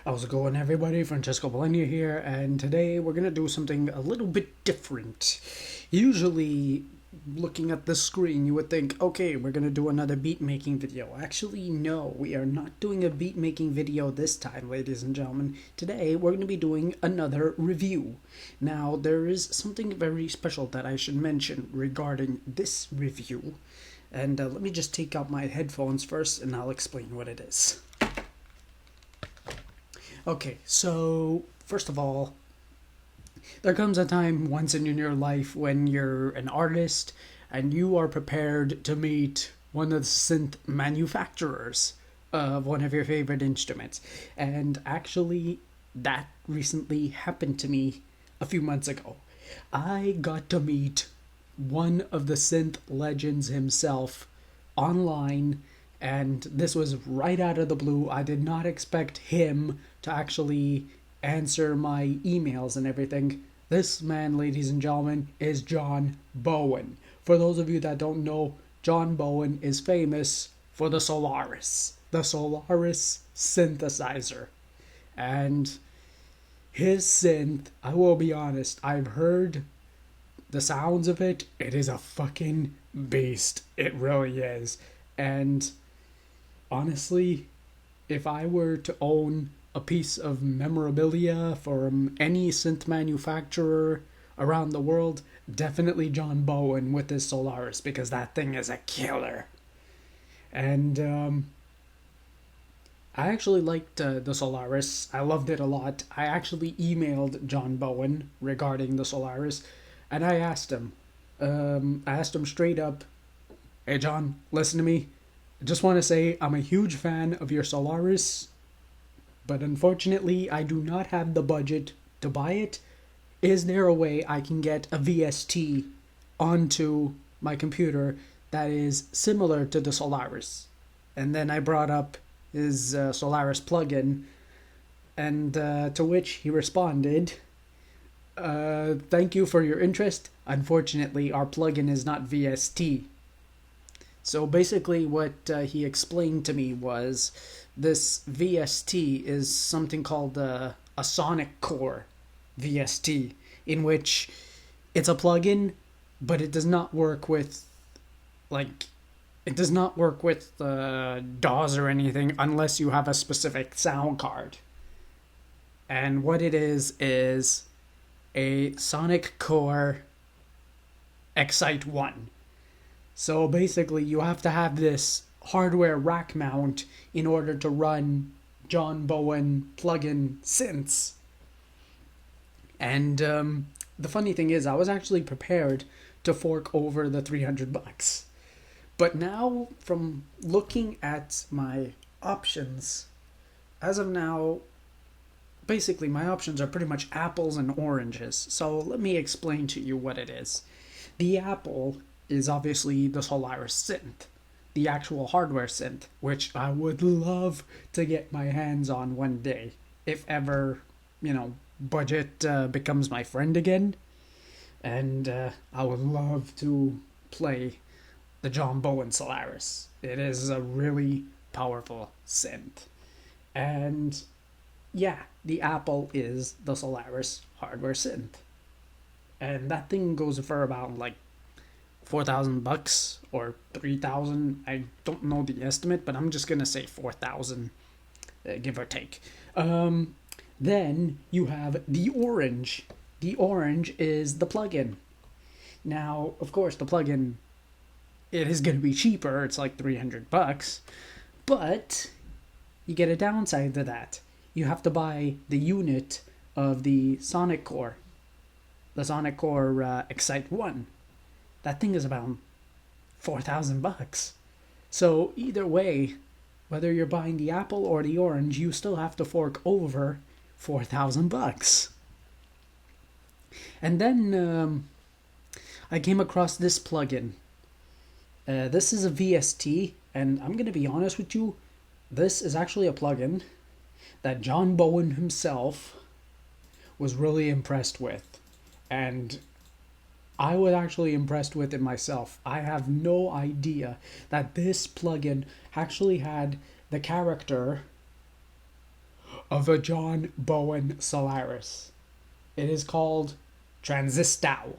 How's it going, everybody? Francesco Bologna here, and today we're gonna do something a little bit different. Usually, looking at the screen, you would think, okay, we're gonna do another beat making video. Actually, no, we are not doing a beat making video this time, ladies and gentlemen. Today, we're gonna be doing another review. Now, there is something very special that I should mention regarding this review. And let me just take out my headphones first, and I'll explain what it is. Okay, so first of all, there comes a time once in your life when you're an artist and you are prepared to meet one of the synth manufacturers of one of your favorite instruments. And actually, that recently happened to me a few months ago. I got to meet one of the synth legends himself online, and this was right out of the blue. I did not expect him to actually answer my emails and everything. This man, ladies and gentlemen, is John Bowen. For those of you that don't know, John Bowen is famous for the Solaris synthesizer. And his synth, I will be honest, I've heard the sounds of it. It is a fucking beast. It really is. And honestly, if I were to own a piece of memorabilia from any synth manufacturer around the world, definitely John Bowen with his Solaris, because that thing is a killer. And I actually liked the Solaris. I loved it a lot. I actually emailed John Bowen regarding the Solaris, and I asked him straight up, "Hey John, listen to me. I just want to say I'm a huge fan of your Solaris, but unfortunately I do not have the budget to buy it. Is there a way I can get a VST onto my computer that is similar to the Solaris?" And then I brought up his Solaris plugin, and to which he responded, "Thank you for your interest. Unfortunately, our plugin is not VST." So basically what he explained to me was this VST is something called a sonic core VST, in which it's a plugin, but it does not work with, DAWs or anything unless you have a specific sound card. And what it is a sonic core Excite 1. So basically, you have to have this hardware rack mount in order to run John Bowen plugin synths. And the funny thing is, I was actually prepared to fork over the $300. But now, from looking at my options, as of now, basically my options are pretty much apples and oranges. So let me explain to you what it is. The apple is obviously the Solaris synth, the actual hardware synth, which I would love to get my hands on one day, if ever, budget becomes my friend again. And I would love to play the John Bowen Solaris. It is a really powerful synth. And yeah, the Apple is the Solaris hardware synth. And that thing goes for about $4,000 or 3,000. I don't know the estimate, but I'm just gonna say 4,000, give or take. Then you have the orange. The orange is the plugin. Now, of course, the plugin, it is gonna be cheaper. It's like $300, but you get a downside to that. You have to buy the unit of the Sonic Core, Excite 1. That thing is about $4,000. So either way, whether you're buying the apple or the orange, you still have to fork over $4,000. And then I came across this plugin. This is a VST, and I'm going to be honest with you, this is actually a plugin that John Bowen himself was really impressed with. And I was actually impressed with it myself. I have no idea that this plugin actually had the character of a John Bowen Solaris. It is called Tranzistow.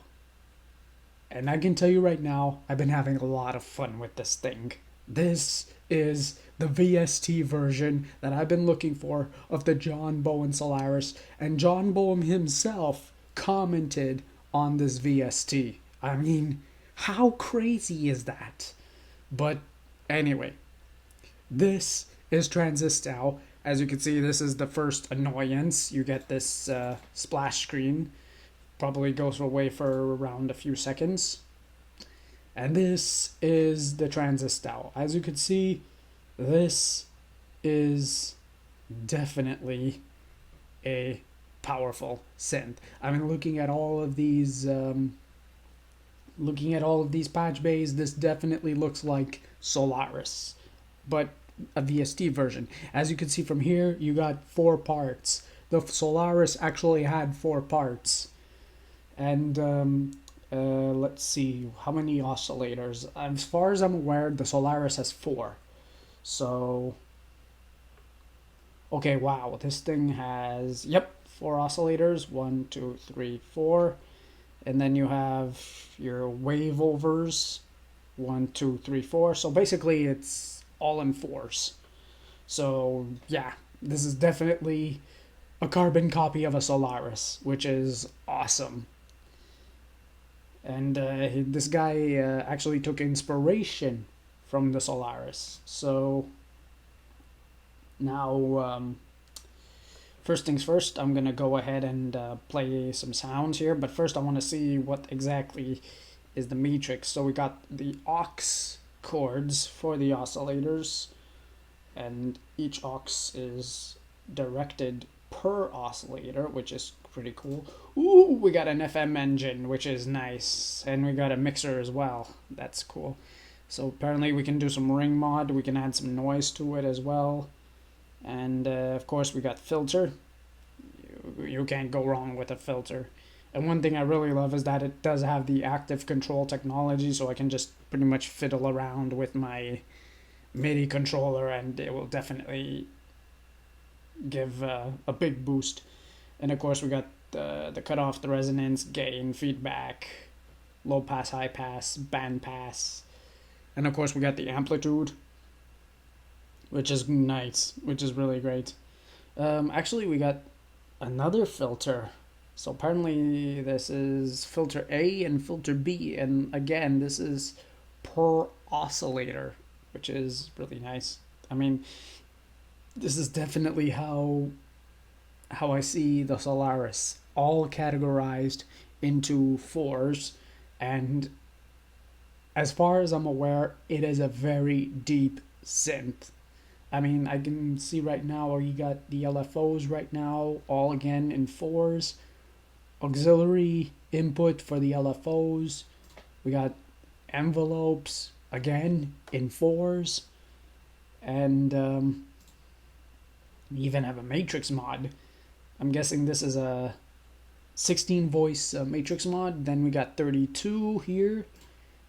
And I can tell you right now, I've been having a lot of fun with this thing. This is the VST version that I've been looking for of the John Bowen Solaris, and John Bowen himself commented on this VST. I mean, how crazy is that? But anyway, this is Tranzistow. As you can see, this is the first annoyance. You get this splash screen. Probably goes away for around a few seconds. And this is the Tranzistow. As you can see, this is definitely a powerful synth. I mean, looking at all of these patch bays, this definitely looks like Solaris, but a VST version. As you can see from here, you got 4 parts. The Solaris actually had 4 parts. And let's see, how many oscillators? As far as I'm aware, the Solaris has 4. So, okay, wow, this thing has, 4 oscillators. 1, 2, 3, 4. And then you have your wave overs. 1, 2, 3, 4. So basically it's all in 4s. So yeah, this is definitely a carbon copy of a Solaris, which is awesome. And this guy actually took inspiration from the Solaris. So now, first things first, I'm going to go ahead and play some sounds here. But first I want to see what exactly is the matrix. So we got the aux chords for the oscillators. And each aux is directed per oscillator, which is pretty cool. Ooh, we got an FM engine, which is nice. And we got a mixer as well. That's cool. So apparently we can do some ring mod. We can add some noise to it as well. And of course we got filter. You can't go wrong with a filter. And one thing I really love is that it does have the active control technology, so I can just pretty much fiddle around with my MIDI controller and it will definitely give a big boost. And of course we got the cutoff, the resonance, gain, feedback, low pass, high pass, band pass. And of course we got the amplitude, which is nice, which is really great. Actually we got another filter. So apparently this is filter A and filter B, and again this is per oscillator, which is really nice. I mean, this is definitely how I see the Solaris, all categorized into 4s, and as far as I'm aware, it is a very deep synth. I mean, I can see right now you got the LFOs right now, all again in 4s. Auxiliary input for the LFOs. We got envelopes, again, in 4s. And we even have a matrix mod. I'm guessing this is a 16 voice matrix mod. Then we got 32 here.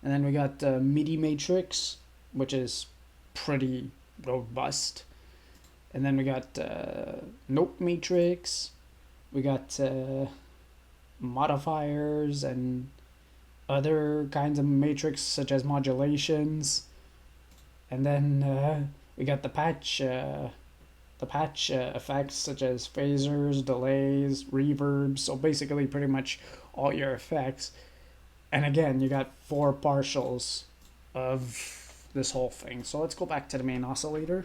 And then we got MIDI matrix, which is pretty robust. And then we got note matrix. We got modifiers and other kinds of matrix such as modulations. And then we got the patch effects such as phasers, delays, reverbs. So basically pretty much all your effects. And again, you got 4 partials of this whole thing. So let's go back to the main oscillator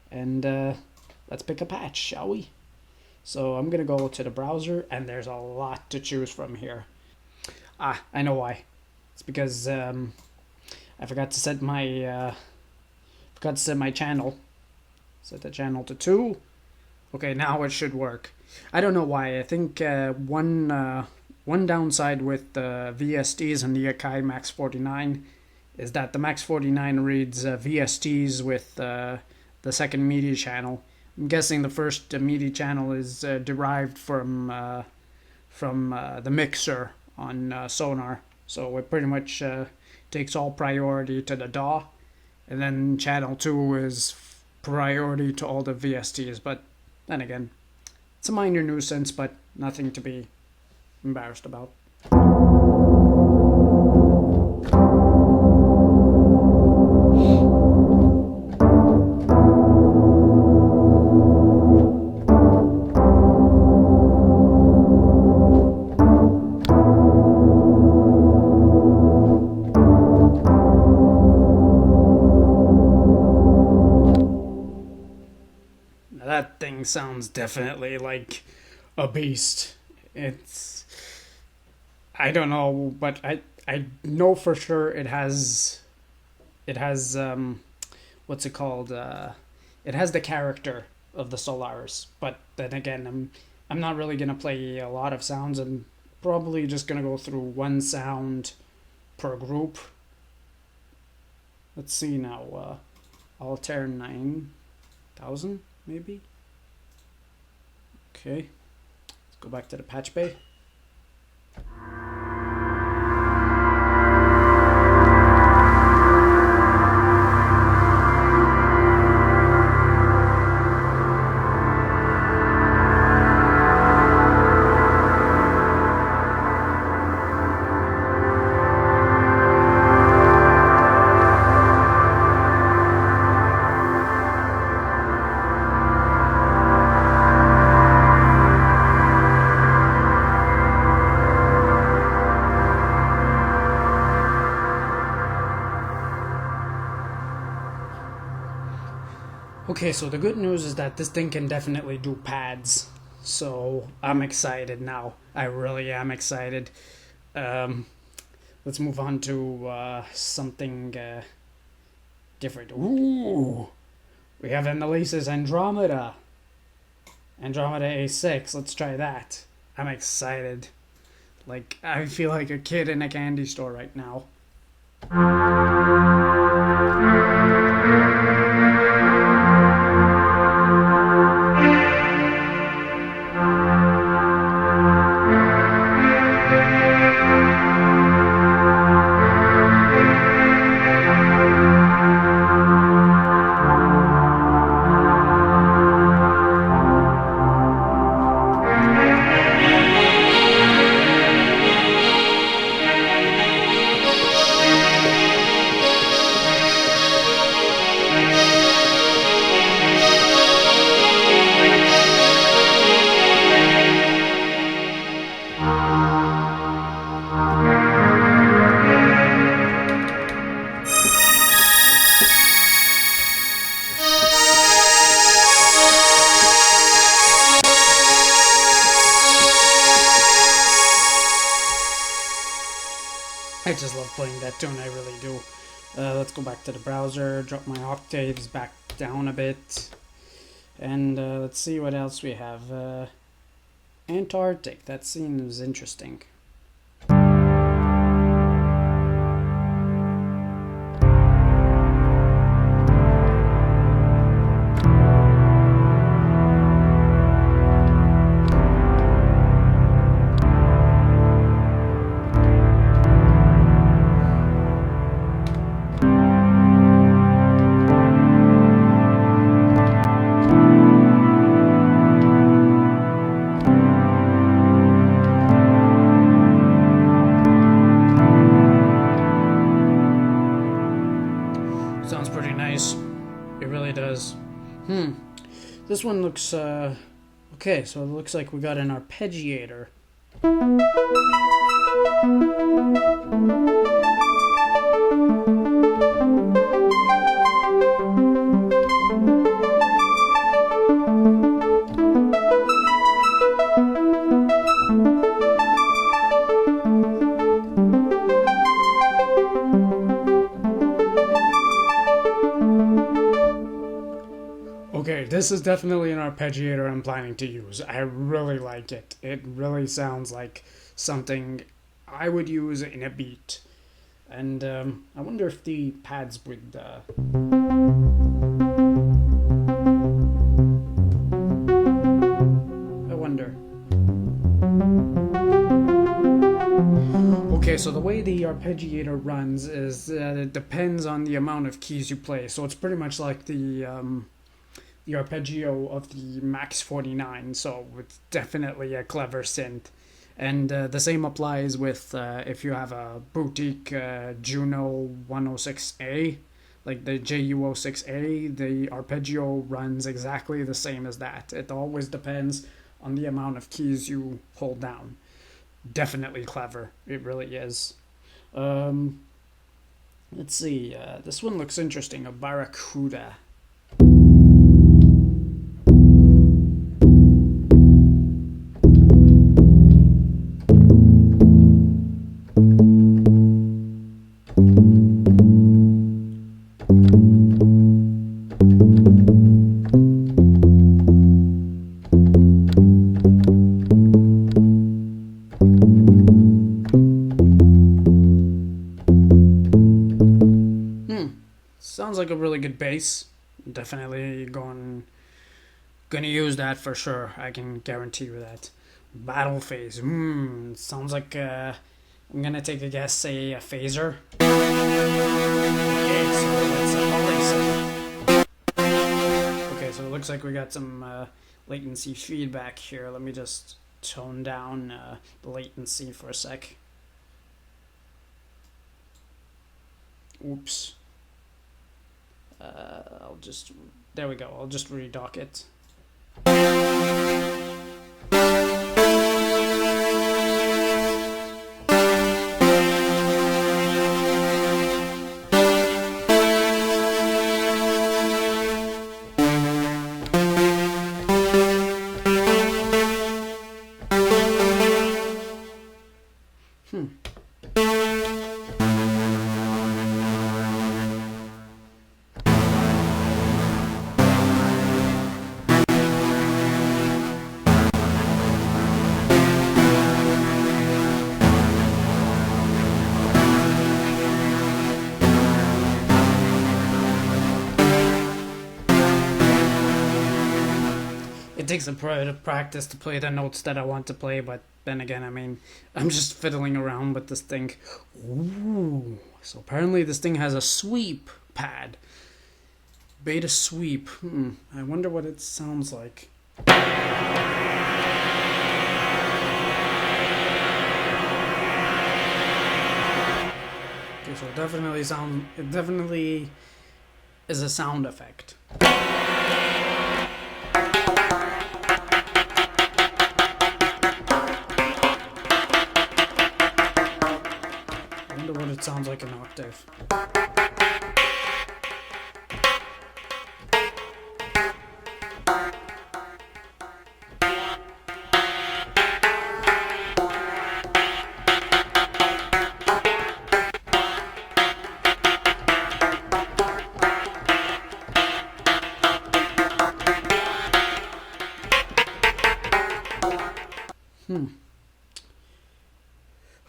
and let's pick a patch, shall we? So I'm gonna go to the browser, and there's a lot to choose from here. I know why. It's because I forgot to set my channel. Set the channel to 2. Okay, now it should work. I don't know why. I think one downside with the VSTs and the Akai Max 49 is that the Max 49 reads VSTs with the second MIDI channel. I'm guessing the first MIDI channel is derived from the mixer on Sonar. So it pretty much takes all priority to the DAW. And then channel 2 is priority to all the VSTs. But then again, it's a minor nuisance, but nothing to be embarrassed about. That thing sounds definitely like a beast. It's, I don't know, but I know for sure it has what's it called? It has the character of the Solaris, but then again, I'm not really gonna play a lot of sounds. I'm probably just gonna go through one sound per group. Let's see now. Altair 9000 maybe. Okay, let's go back to the patch bay. Okay, so the good news is that this thing can definitely do pads, so I'm excited now. I really am excited. Let's move on to something different. Ooh, we have Annalise's Andromeda A6. Let's try that. I'm excited. Like, I feel like a kid in a candy store right now. I just love playing that tune, I really do. Let's go back to the browser, drop my octaves back down a bit, and let's see what else we have. Antarctic, that seems interesting. Sounds pretty nice. It really does. This one looks, okay, so it looks like we got an arpeggiator. Okay, this is definitely an arpeggiator I'm planning to use. I really like it. It really sounds like something I would use in a beat. And I wonder if the pads would... I wonder. Okay, so the way the arpeggiator runs is it depends on the amount of keys you play. So it's pretty much like the the arpeggio of the Max 49, so it's definitely a clever synth. And the same applies with if you have a boutique Juno 106A, like the JU06A, the arpeggio runs exactly the same as that. It always depends on the amount of keys you hold down. Definitely clever. It really is. Let's see. This one looks interesting. A Barracuda. Sounds like a really good bass. Definitely gonna use that for sure. I can guarantee you that. Battle phase. Sounds like I'm gonna take a guess. Say a phaser. Okay, so let's okay, so it looks like we got some latency feedback here. Let me just tone down the latency for a sec. Oops. There we go. I'll just redock it. It takes a bit of practice to play the notes that I want to play, but then again, I mean, I'm just fiddling around with this thing. Ooh, so apparently this thing has a sweep pad. Beta sweep. I wonder what it sounds like. Okay, so it definitely is a sound effect. What it sounds like an octave.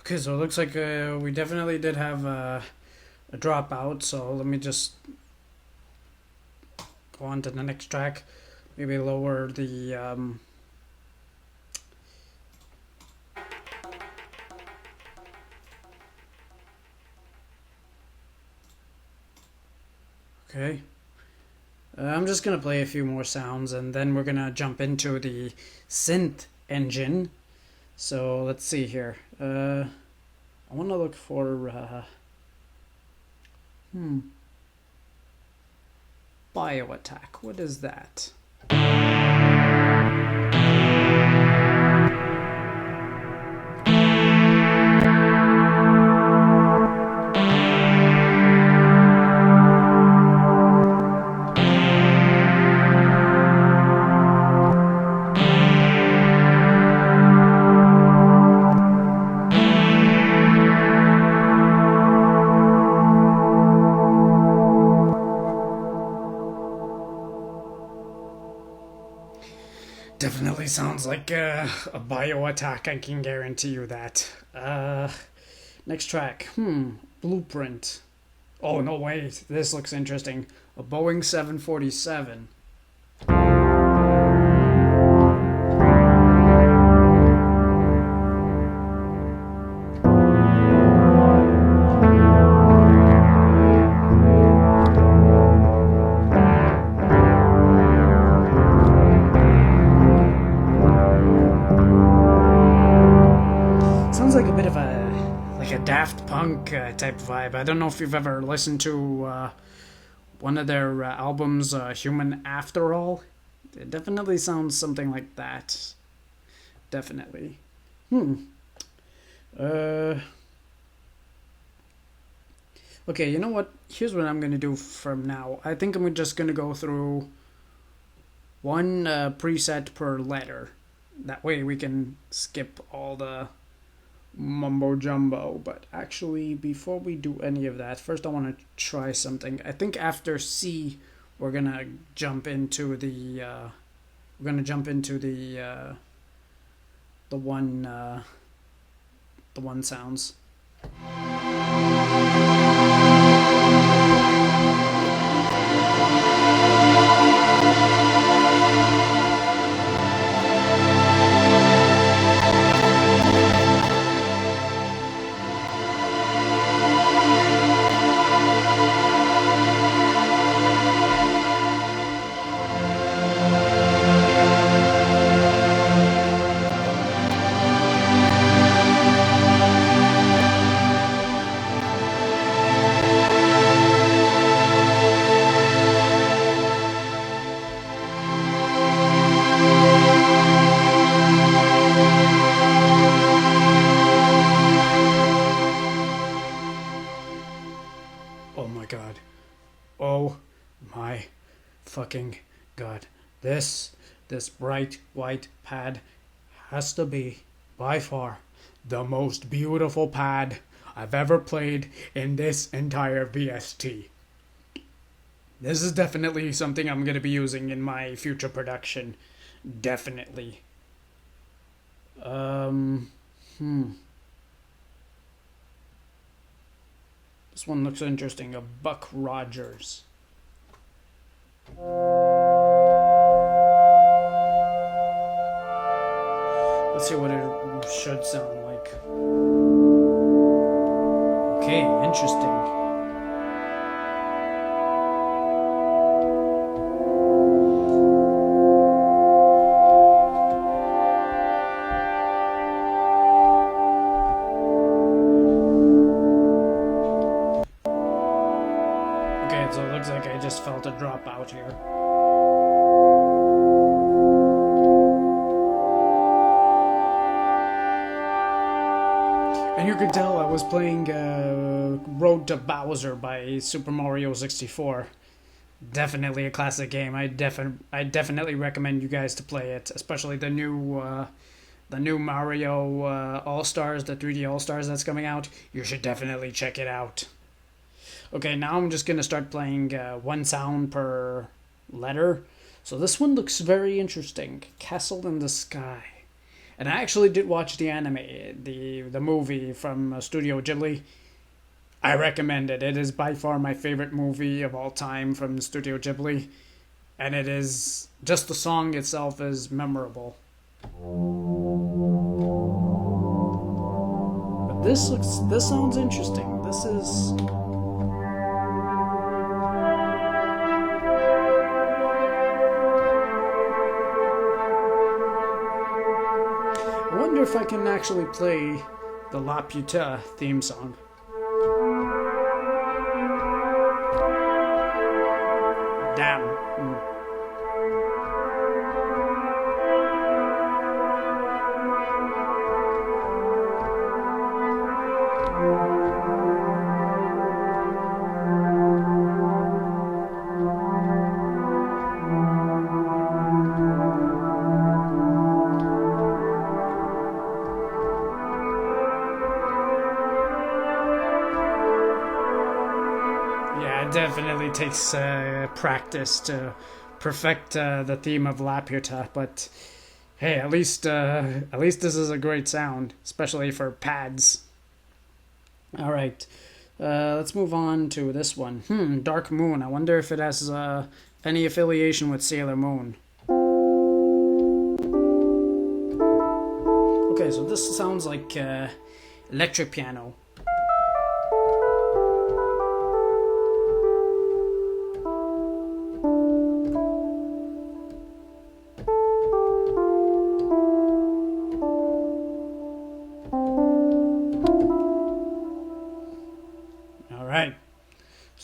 Okay, so it looks like we definitely did have a dropout, so let me just go on to the next track. Maybe lower the okay. I'm just gonna play a few more sounds and then we're gonna jump into the synth engine. So let's see here. I want to look for bio attack. What is that? Definitely sounds like a bio attack, I can guarantee you that. Next track. Blueprint. Oh, no, wait. This looks interesting. A Boeing 747. Daft Punk type vibe. I don't know if you've ever listened to one of their albums, Human After All. It definitely sounds something like that. Definitely. Okay, you know what? Here's what I'm gonna do from now. I think I'm just gonna go through one preset per letter. That way we can skip all the mumbo jumbo. But actually, before we do any of that, first I want to try something. I think after C, we're gonna jump into the the one sounds. Oh my god. Oh my fucking god. This bright white pad has to be, by far, the most beautiful pad I've ever played in this entire VST. This is definitely something I'm going to be using in my future production. Definitely. This one looks interesting. A Buck Rogers. Let's see what it should sound like. Okay, interesting. Okay, so it looks like I just felt a drop out here. And you could tell I was playing Road to Bowser by Super Mario 64. Definitely a classic game. I definitely recommend you guys to play it, especially the new Mario All Stars, the 3D All Stars that's coming out. You should definitely check it out. Okay, now I'm just gonna start playing one sound per letter. So this one looks very interesting. Castle in the Sky. And I actually did watch the anime, the movie from Studio Ghibli. I recommend it. It is by far my favorite movie of all time from Studio Ghibli. And it is, just the song itself is memorable. But this sounds interesting. This is... I wonder if I can actually play the La Puta theme song. Damn. Definitely takes practice to perfect the theme of La Puta, but hey, at least this is a great sound, especially for pads. All right, let's move on to this one. Dark Moon. I wonder if it has any affiliation with Sailor Moon. Okay, so this sounds like electric piano.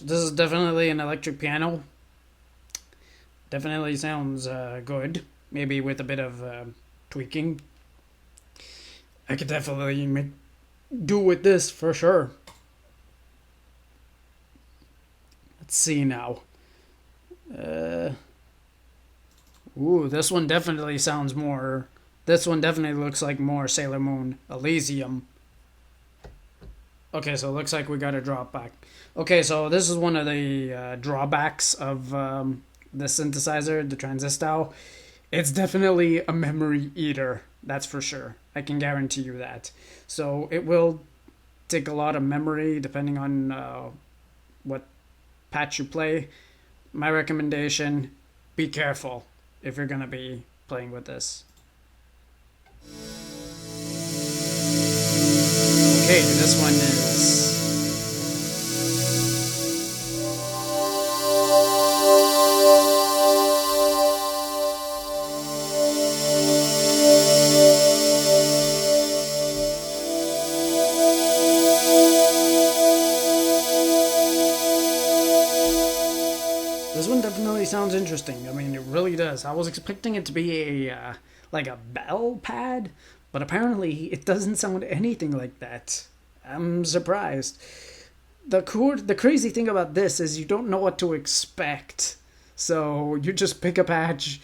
this is definitely an electric piano. Definitely sounds good. Maybe with a bit of tweaking. I could definitely do with this for sure. Let's see now. Ooh, this one definitely sounds more... This one definitely looks like more Sailor Moon Elysium. Okay, so it looks like we got a drop back. Okay, so this is one of the drawbacks of the synthesizer, the Tranzistow. It's definitely a memory eater, that's for sure. I can guarantee you that. So it will take a lot of memory depending on what patch you play. My recommendation, be careful if you're going to be playing with this. Okay, this one is... This one definitely sounds interesting. I mean, it really does. I was expecting it to be a like a bell pad, but apparently it doesn't sound anything like that. I'm surprised. The crazy thing about this is you don't know what to expect. So you just pick a patch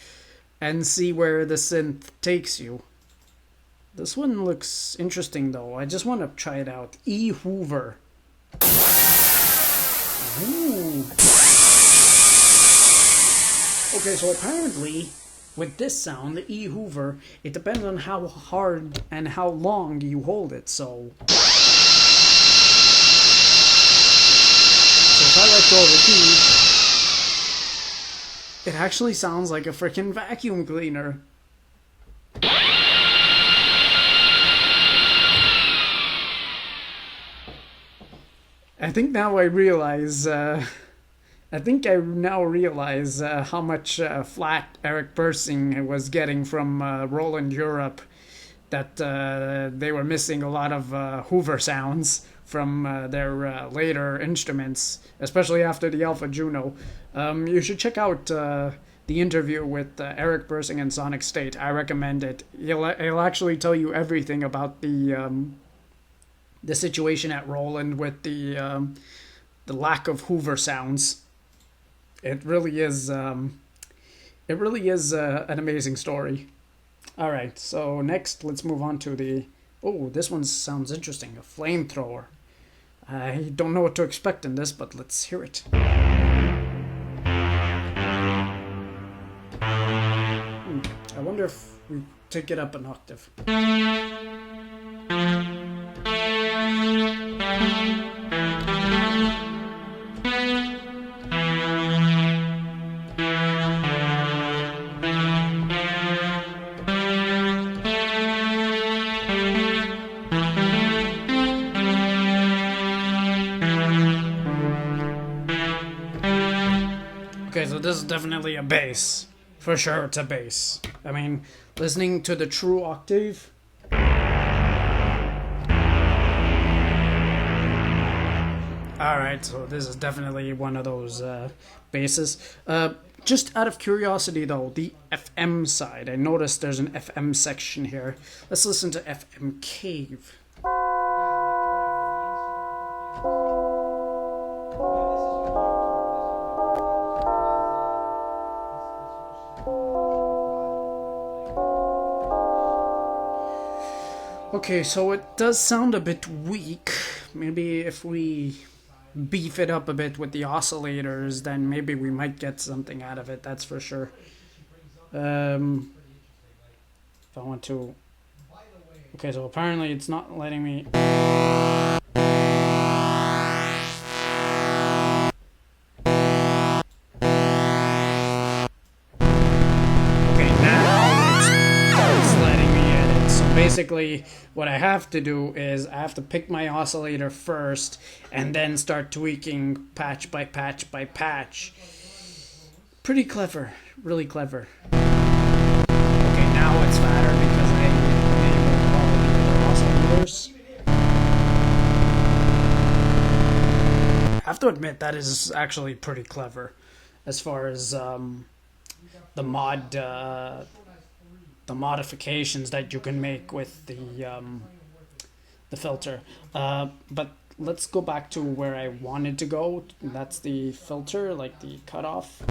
and see where the synth takes you. This one looks interesting though. I just want to try it out. E. Hoover. Ooh. Okay, so apparently, with this sound, the E. Hoover, it depends on how hard and how long you hold it, so... So if I let go of the key, it actually sounds like a freaking vacuum cleaner. I think now I realize... I think I now realize how much flat Eric Persing was getting from Roland Europe, that they were missing a lot of Hoover sounds from their later instruments, especially after the Alpha Juno. You should check out the interview with Eric Persing and Sonic State. I recommend it. He'll actually tell you everything about the situation at Roland with the lack of Hoover sounds. It really is an amazing story. All right, so next let's move on to the... Oh, this one sounds interesting. A Flamethrower. I don't know what to expect in this, but let's hear it. I wonder if we take it up an octave. Okay, so this is definitely a bass. For sure it's a bass. I mean, listening to the true octave... Alright, so this is definitely one of those basses. Just out of curiosity though, the FM side. I noticed there's an FM section here. Let's listen to FM Cave. Okay, so it does sound a bit weak. Maybe if we beef it up a bit with the oscillators, then maybe we might get something out of it, that's for sure. If I want to... Okay, so apparently it's not letting me... Basically, what I have to do is I have to pick my oscillator first and then start tweaking patch by patch by patch. Pretty clever, really clever. Okay, now it's fatter because I enabled all the oscillators. I have to admit that is actually pretty clever, as far as the modifications that you can make with the filter. But let's go back to where I wanted to go. That's the filter, like the cutoff.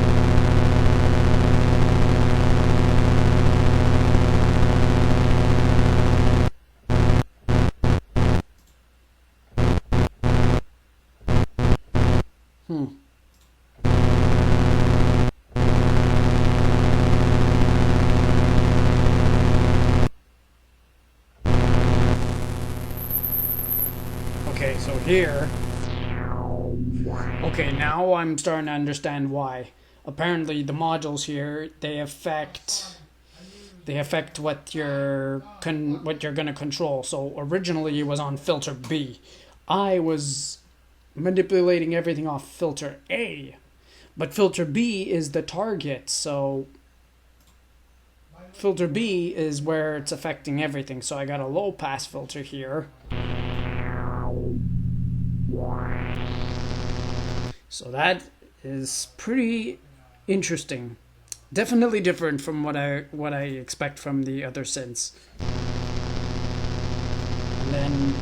Okay, so here... Okay, now I'm starting to understand why. Apparently the modules here, they affect what you're gonna control. So originally it was on filter B. I was manipulating everything off filter A. But filter B is the target, so filter B is where it's affecting everything. So I got a low pass filter here. So that is pretty interesting. Definitely different from what I expect from the other synths. And then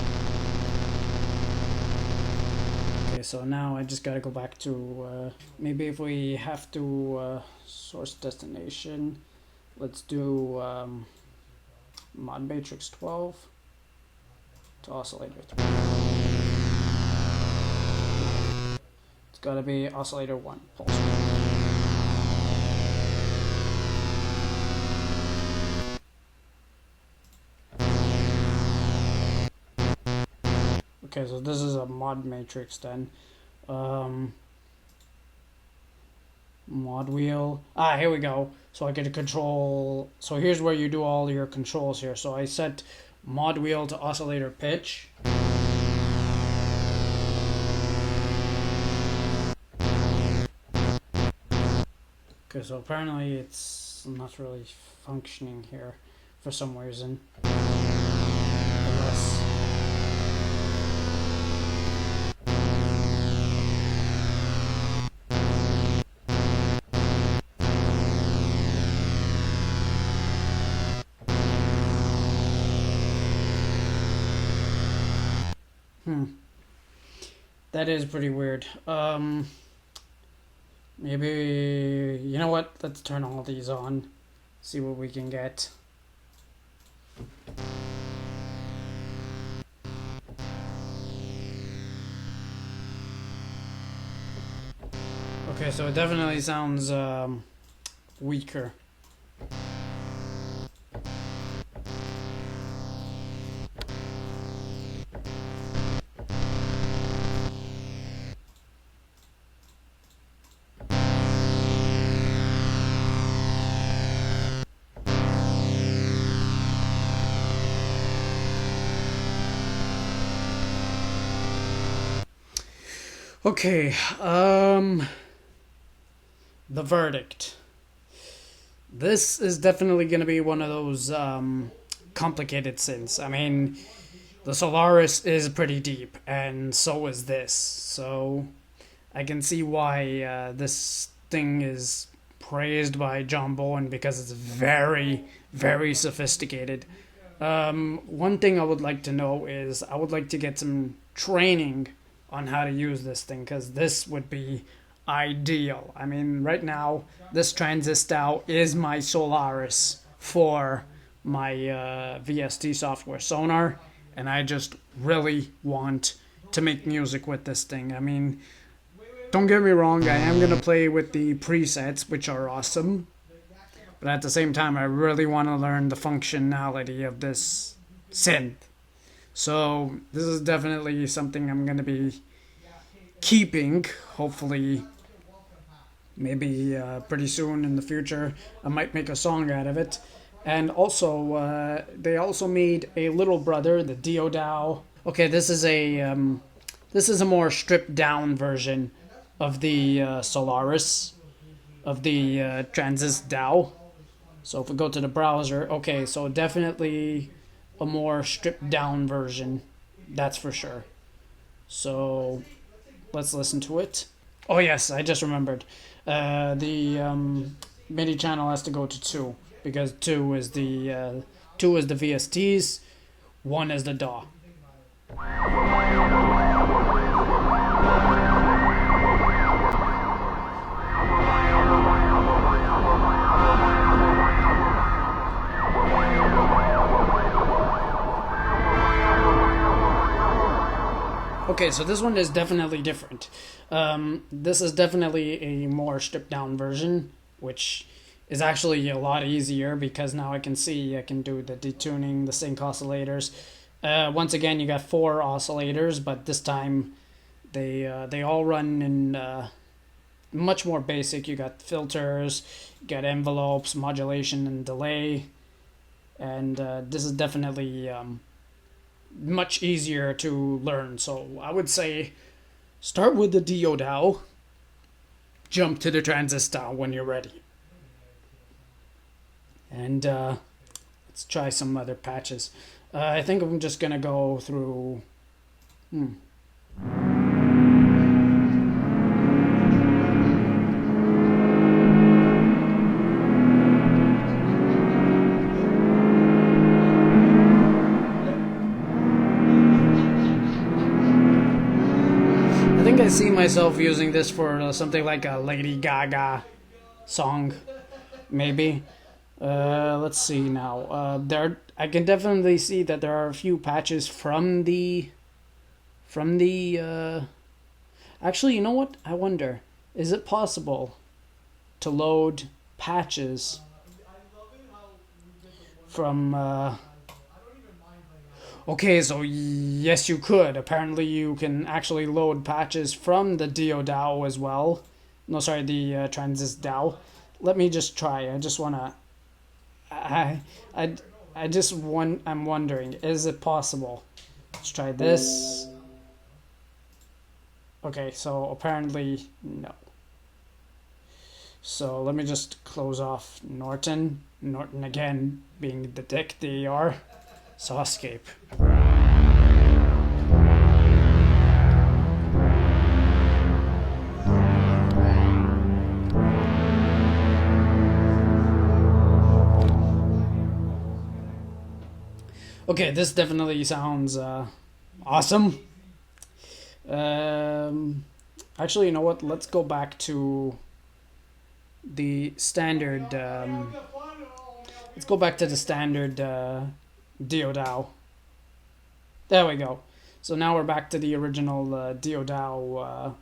okay, so now I just gotta go back to maybe if we have to source destination, let's do mod matrix 12 to oscillator 3. Gotta be oscillator 1 pulse. Okay, so this is a mod matrix then. Mod wheel. Here we go. So I get to control. So here's where you do all your controls here. So I set mod wheel to oscillator pitch. Okay, so apparently it's not really functioning here for some reason. Unless... That is pretty weird. Maybe, you know what, let's turn all these on, see what we can get. Okay, so it definitely sounds weaker. Okay, the verdict. This is definitely going to be one of those complicated synths. I mean, the Solaris is pretty deep, and so is this. So I can see why this thing is praised by John Bowen, because it's very, very sophisticated. One thing I would like to know is I would like to get some training on how to use this thing, because this would be ideal. I mean, right now, this Tranzistow is my Solaris for my VST software sonar, and I just really want to make music with this thing. I mean, don't get me wrong, I am going to play with the presets, which are awesome, but at the same time, I really want to learn the functionality of this synth. So this is definitely something I'm going to be keeping, hopefully, maybe pretty soon in the future. I might make a song out of it. And also, they also made a little brother, the Diodow. Okay, this is a more stripped down version of the Solaris, of the Tranzistow. So if we go to the browser, okay, so definitely a more stripped down version, that's for sure. So let's listen to it. Oh yes, I just remembered. The MIDI channel has to go to 2 because 2 is the VSTs, 1 is the DAW. Okay, so this one is definitely different. This is definitely a more stripped down version, which is actually a lot easier because now I can do the detuning, the sync oscillators. Once again, you got 4 oscillators, but this time they all run in much more basic. You got filters, you got envelopes, modulation, and delay, and this is definitely much easier to learn. So I would say start with the Diodow, jump to the Transistor when you're ready. And let's try some other patches. I think I'm just gonna go through I see myself using this for something like a Lady Gaga song, maybe. Let's see now. I can definitely see that there are a few patches from the. Actually, you know what? I wonder, is it possible to load patches from? Okay, so yes, you could. Apparently, you can actually load patches from the Diodow as well. No, sorry, the Tranzistow. Let me just try. I just wanna. I'm wondering, is it possible? Let's try this. Okay, so apparently no. So let me just close off Norton. Norton again being the dick they are. So escape. Okay, this definitely sounds awesome. Actually, you know what? Let's go back to the standard. Let's go back to the standard Diodow. There we go. So now we're back to the original Diodow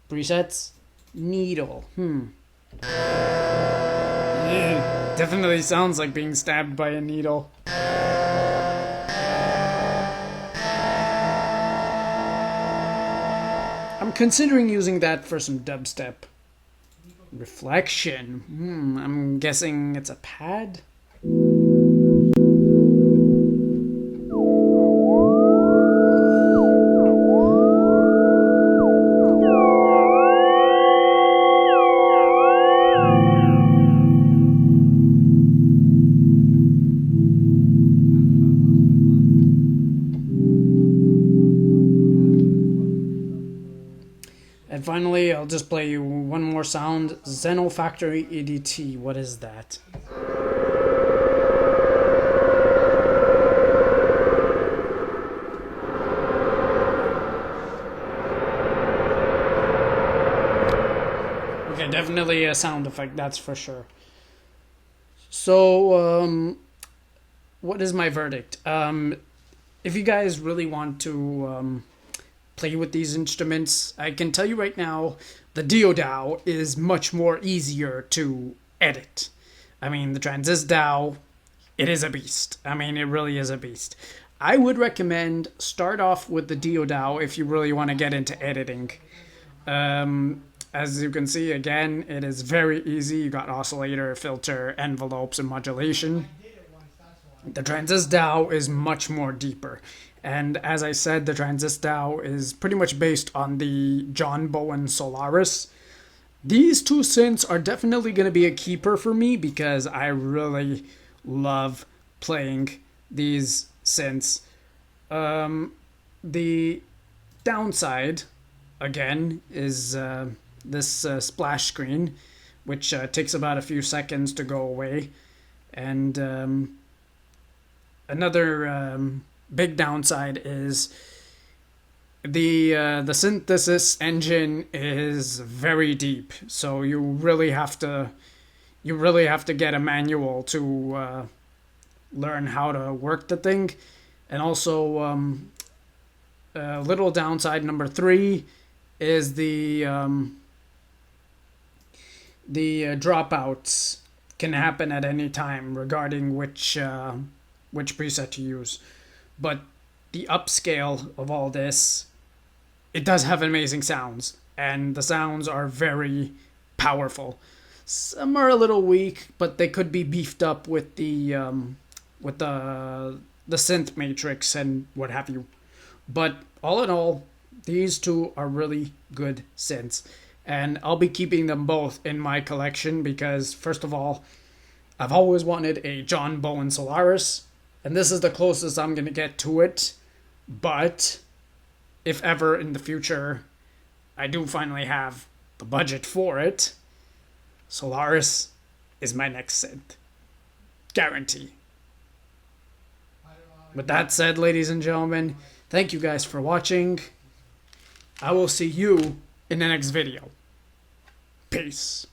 presets. Needle. Yeah, definitely sounds like being stabbed by a needle. I'm considering using that for some dubstep. Reflection. I'm guessing it's a pad? And finally, I'll just play you one more sound. Xeno Factory EDT. What is that? Okay, definitely a sound effect, that's for sure. So, what is my verdict? If you guys really want to play with these instruments, I can tell you right now, the Diodow is much more easier to edit. I mean, the Tranzistow, it is a beast. I mean, it really is a beast. I would recommend start off with the Diodow if you really want to get into editing. As you can see, again, it is very easy. You got oscillator, filter, envelopes, and modulation. The Tranzistow is much more deeper. And as I said, the Tranzistow is pretty much based on the Bowen Solaris. These two synths are definitely going to be a keeper for me because I really love playing these synths. The downside again, is this splash screen, which takes about a few seconds to go away. And another big downside is the synthesis engine is very deep, so you really have to get a manual to learn how to work the thing. And also, little downside number 3 is the dropouts can happen at any time regarding which preset to use. But the upscale of all this, it does have amazing sounds, and the sounds are very powerful. Some are a little weak, but they could be beefed up with the synth matrix and what have you. But all in all, these two are really good synths, and I'll be keeping them both in my collection because, first of all, I've always wanted a John Bowen Solaris, and this is the closest I'm going to get to it. But if ever in the future I do finally have the budget for it, Solaris is my next synth. Guarantee. With that said, ladies and gentlemen, thank you guys for watching. I will see you in the next video. Peace.